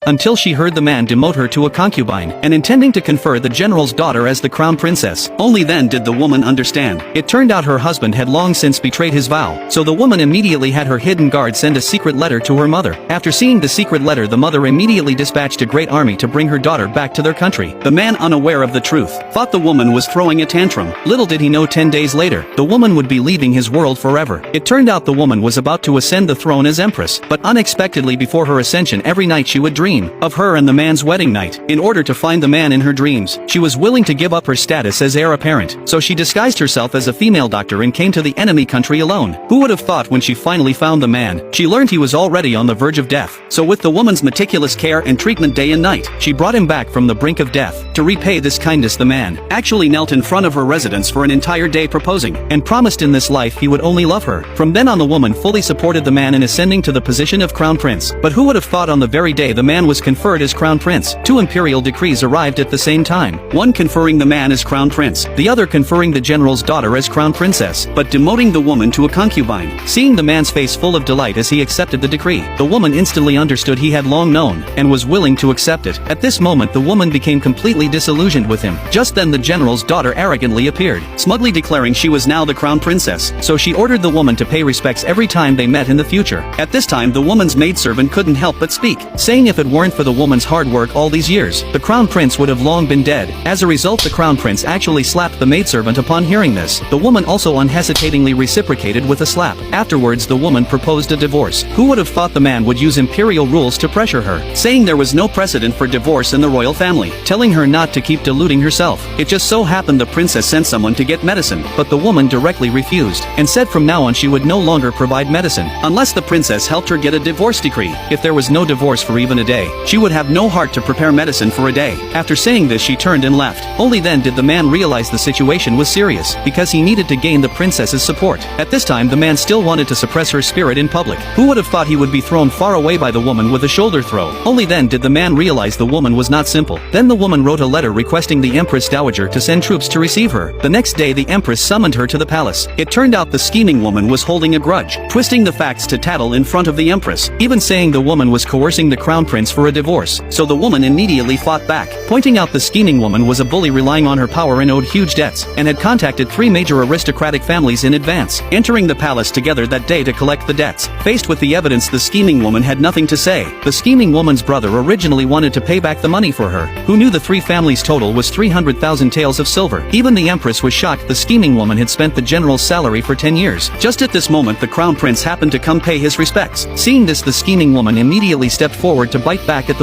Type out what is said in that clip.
until she heard the man demote her to a concubine, and intending to confer the general's daughter as the crown princess. Only then did the woman understand. It turned out her husband had long since betrayed his vow, so the woman immediately had her hidden guard send a secret letter to her mother. After seeing the secret letter, the mother immediately dispatched a great army to bring her daughter back to their country. The man, unaware of the truth, thought the woman was throwing a tantrum. Little did he know 10 days later, the woman would be leaving his world forever. It turned out the woman was about to ascend the throne as empress, but unexpectedly before her ascension every night she would dream of her and the man's wedding night. In order to find the man in her dreams, she was willing to give up her status as heir apparent, so she disguised herself as a female doctor and came to the enemy country alone. Who would have thought when she finally found the man, she learned he was already on the verge of death. So with the woman's meticulous care and treatment day and night, she brought him back from the brink of death. To repay this kindness, the man actually knelt in front of her residence for an entire day proposing, and promised in this life he would only love her. From then on the woman fully supported the man in ascending to the position of crown prince. But who would have thought on the very day the man was conferred as crown prince, two imperial decrees arrived at the same time, one conferring the man as crown prince, the other conferring the general's daughter as crown princess, but demoting the woman to a concubine. Seeing the man's face full of delight as he accepted the decree, the woman instantly understood he had long known, and was willing to accept it. At this moment the woman became completely disillusioned with him. Just then the general's daughter arrogantly appeared, smugly declaring she was now the crown princess, so she ordered the woman to pay respects every time they met in the future. At this time the woman's maidservant couldn't help but speak, saying if it weren't for the woman's hard work all these years, the crown prince would have long been dead. As a result, the crown prince actually slapped the maidservant upon hearing this. The woman also unhesitatingly reciprocated with a slap. Afterwards the woman proposed a divorce. Who would have thought the man would use imperial rules to pressure her, saying there was no precedent for divorce in the royal family, telling her not to keep deluding herself. It just so happened the princess sent someone to get medicine, but the woman directly refused, and said from now on she would no longer provide medicine, unless the princess helped her get a divorce decree. If there was no divorce for even a day, she would have no heart to prepare medicine for a day. After saying this she turned and left. Only then did the man realize the situation was serious, because he needed to gain the princess's support. At this time the man still wanted to suppress her spirit in public. Who would have thought he would be thrown far away by the woman with a shoulder throw? Only then did the man realize the woman was not simple. Then the woman wrote a letter requesting the Empress Dowager to send troops to receive her. The next day the Empress summoned her to the palace. It turned out the scheming woman was holding a grudge, twisting the facts to tattle in front of the Empress, even saying the woman was coercing the crown prince for a divorce. So the woman immediately fought back, pointing out the scheming woman was a bully relying on her power and owed huge debts, and had contacted 3 major aristocratic families in advance, entering the palace together that day to collect the debts. Faced with the evidence, the scheming woman had nothing to say. The scheming woman's brother originally wanted to pay back the money for her, who knew the 3 families' total was 300,000 taels of silver. Even the Empress was shocked the scheming woman had spent the general's salary for 10 years. Just at this moment the crown prince happened to come pay his respects. Seeing this, the scheming woman immediately stepped forward to bite back at the